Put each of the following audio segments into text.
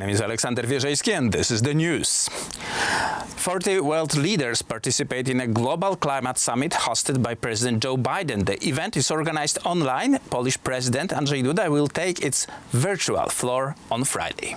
name is Aleksander Wierzejski and this is the news. 40 world leaders participate in a global climate summit hosted by President Joe Biden. The event is organized online. Polish President Andrzej Duda will take its virtual floor on Friday.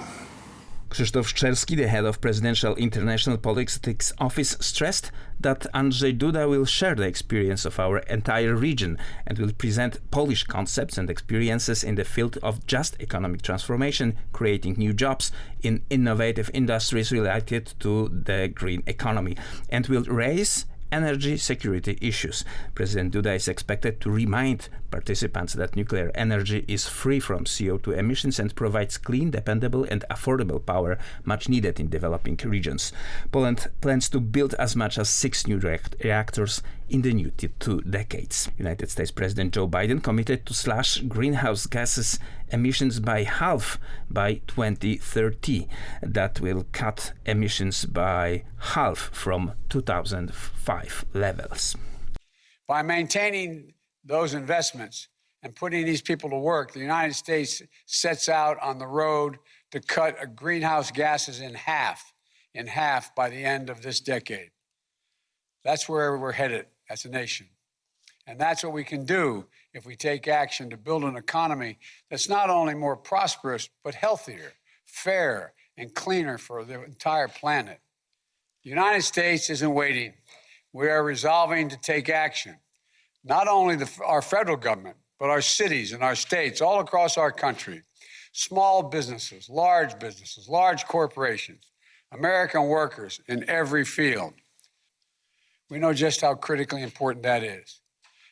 Krzysztof Szczerski, the head of Presidential International Politics Office, stressed that Andrzej Duda will share the experience of our entire region and will present Polish concepts and experiences in the field of just economic transformation, creating new jobs in innovative industries related to the green economy, and will raise energy security issues. President Duda is expected to remind participants that nuclear energy is free from CO2 emissions and provides clean, dependable and affordable power much needed in developing regions. Poland plans to build as much as 6 new reactors in the new 2 decades. United States President Joe Biden committed to slash greenhouse gases emissions by half by 2030. That will cut emissions by half from 2005 levels. By maintaining those investments and putting these people to work, the United States sets out on the road to cut greenhouse gases in half by the end of this decade. That's where we're headed as a nation. And that's what we can do if we take action to build an economy that's not only more prosperous, but healthier, fair, and cleaner for the entire planet. The United States isn't waiting. We are resolving to take action. Not only our federal government, but our cities and our states all across our country. Small businesses, large corporations, American workers in every field. We know just how critically important that is,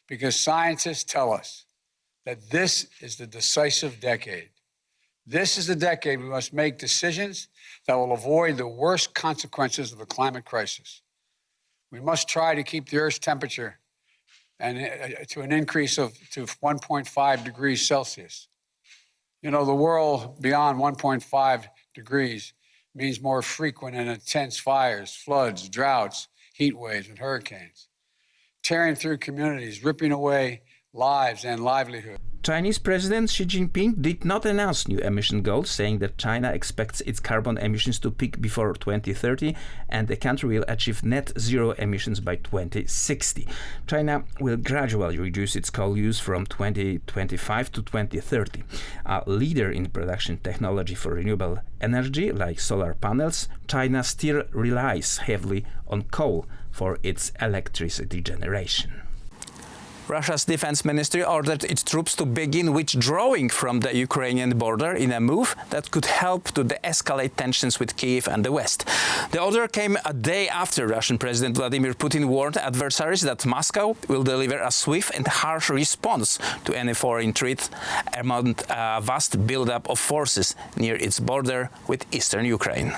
because scientists tell us that this is the decisive decade. This is the decade we must make decisions that will avoid the worst consequences of the climate crisis. We must try to keep the Earth's temperature to an increase to 1.5 degrees Celsius. You know, the world beyond 1.5 degrees means more frequent and intense fires, floods, droughts, heat waves, and hurricanes, tearing through communities, ripping away lives and livelihood. Chinese President Xi Jinping did not announce new emission goals, saying that China expects its carbon emissions to peak before 2030 and the country will achieve net zero emissions by 2060. China will gradually reduce its coal use from 2025 to 2030. A leader in production technology for renewable energy like solar panels, China still relies heavily on coal for its electricity generation. Russia's defense ministry ordered its troops to begin withdrawing from the Ukrainian border in a move that could help to de-escalate tensions with Kyiv and the West. The order came a day after Russian President Vladimir Putin warned adversaries that Moscow will deliver a swift and harsh response to any foreign threat among a vast buildup of forces near its border with eastern Ukraine.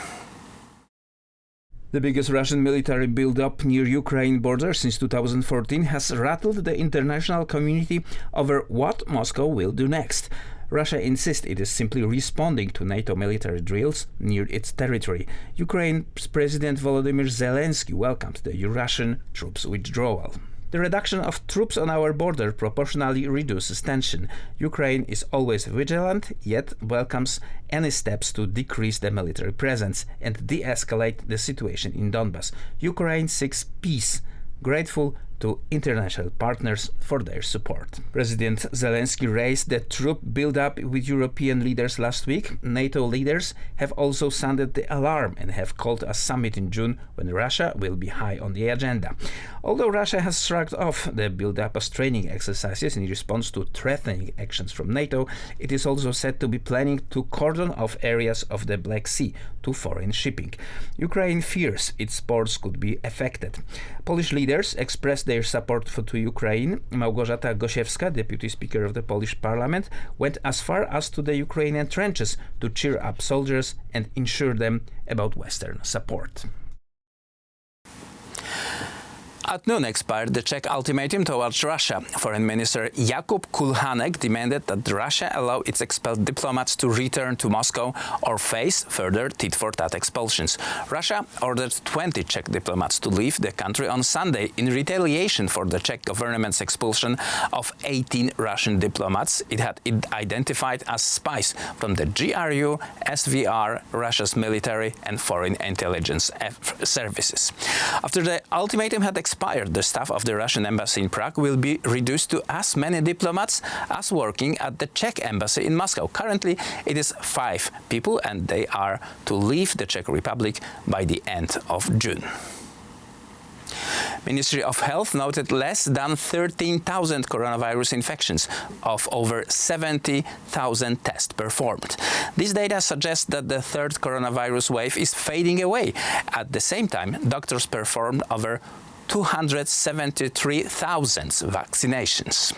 The biggest Russian military build-up near Ukraine border since 2014 has rattled the international community over what Moscow will do next. Russia insists it is simply responding to NATO military drills near its territory. Ukraine's President Volodymyr Zelensky welcomed the Russian troops' withdrawal. The reduction of troops on our border proportionally reduces tension. Ukraine is always vigilant, yet welcomes any steps to decrease the military presence and de-escalate the situation in Donbas. Ukraine seeks peace, grateful to international partners for their support. President Zelensky raised the troop build-up with European leaders last week. NATO leaders have also sounded the alarm and have called a summit in June when Russia will be high on the agenda. Although Russia has shrugged off the build-up as training exercises in response to threatening actions from NATO, it is also said to be planning to cordon off areas of the Black Sea to foreign shipping. Ukraine fears its ports could be affected. Polish leaders expressed their support to Ukraine. Małgorzata Gosiewska, deputy speaker of the Polish parliament, went as far as to the Ukrainian trenches to cheer up soldiers and assure them about Western support. At noon expired the Czech ultimatum towards Russia. Foreign Minister Jakub Kulhanek demanded that Russia allow its expelled diplomats to return to Moscow or face further tit-for-tat expulsions. Russia ordered 20 Czech diplomats to leave the country on Sunday in retaliation for the Czech government's expulsion of 18 Russian diplomats it had identified as spies from the GRU, SVR, Russia's military and foreign intelligence services. After the ultimatum had expired, the staff of the Russian embassy in Prague will be reduced to as many diplomats as working at the Czech embassy in Moscow. Currently, it is 5 people, and they are to leave the Czech Republic by the end of June. Ministry of Health noted less than 13,000 coronavirus infections of over 70,000 tests performed. These data suggest that the third coronavirus wave is fading away. At the same time, doctors performed over 273,000 vaccinations.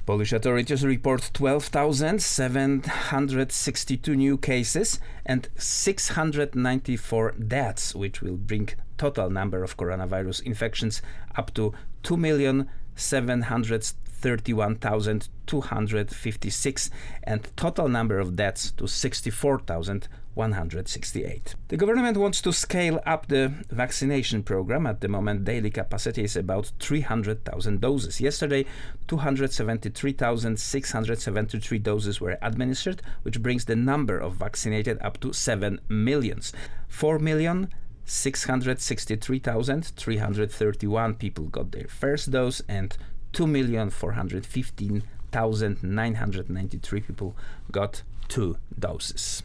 Polish authorities report 12,762 new cases and 694 deaths, which will bring total number of coronavirus infections up to 2,731,256 and total number of deaths to 64,168. The government wants to scale up the vaccination program. At the moment, daily capacity is about 300,000 doses. Yesterday, 273,673 doses were administered, which brings the number of vaccinated up to 7 million. 4,663,331 people got their first dose and 2,415,993 people got 2 doses.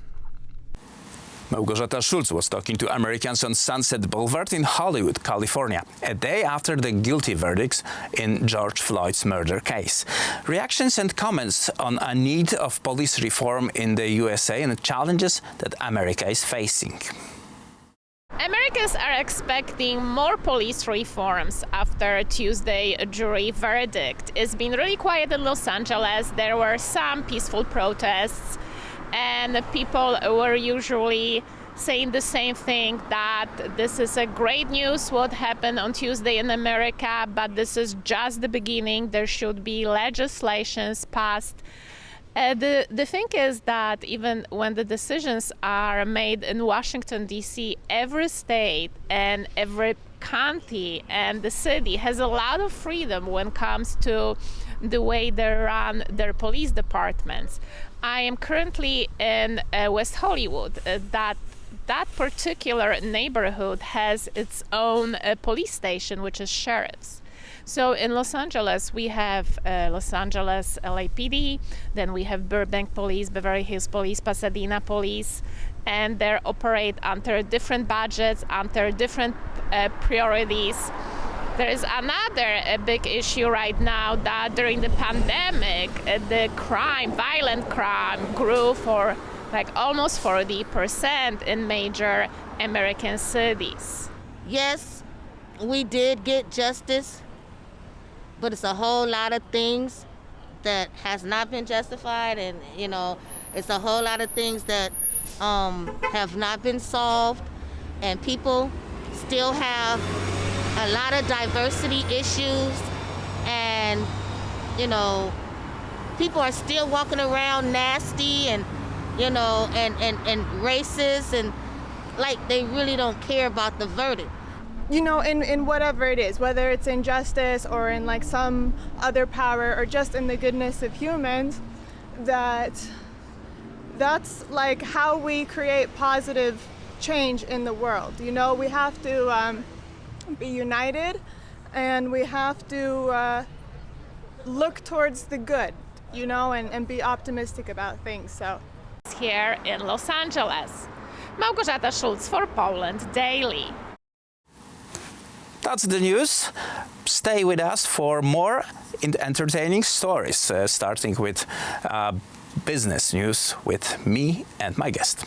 Małgorzata Schulz was talking to Americans on Sunset Boulevard in Hollywood, California, a day after the guilty verdicts in George Floyd's murder case. Reactions and comments on a need of police reform in the USA and the challenges that America is facing. Americans are expecting more police reforms after Tuesday jury verdict. It's been really quiet in Los Angeles. There were some peaceful protests, and people were usually saying the same thing, that this is a great news what happened on Tuesday in America, but this is just the beginning. There should be legislations passed. The thing is that even when the decisions are made in Washington, D.C., every state and every county and the city has a lot of freedom when it comes to the way they run their police departments. I am currently in West Hollywood. That particular neighborhood has its own police station, which is sheriff's. So in Los Angeles, we have Los Angeles LAPD, then we have Burbank Police, Beverly Hills Police, Pasadena Police, and they operate under different budgets, under different priorities. There is another big issue right now that during the pandemic, the violent crime grew for like almost 40% in major American cities. Yes, we did get justice, but it's a whole lot of things that has not been justified, and it's a whole lot of things that have not been solved, and people still have a lot of diversity issues, and people are still walking around nasty and racist, and like they really don't care about the verdict. In whatever it is, whether it's injustice or in like some other power or just in the goodness of humans, that's like how we create positive change in the world. We have to be united, and we have to look towards the good, and be optimistic about things. So here in Los Angeles, Małgorzata Schulz for Poland Daily. That's the news. Stay with us for more entertaining stories, starting with business news with me and my guest.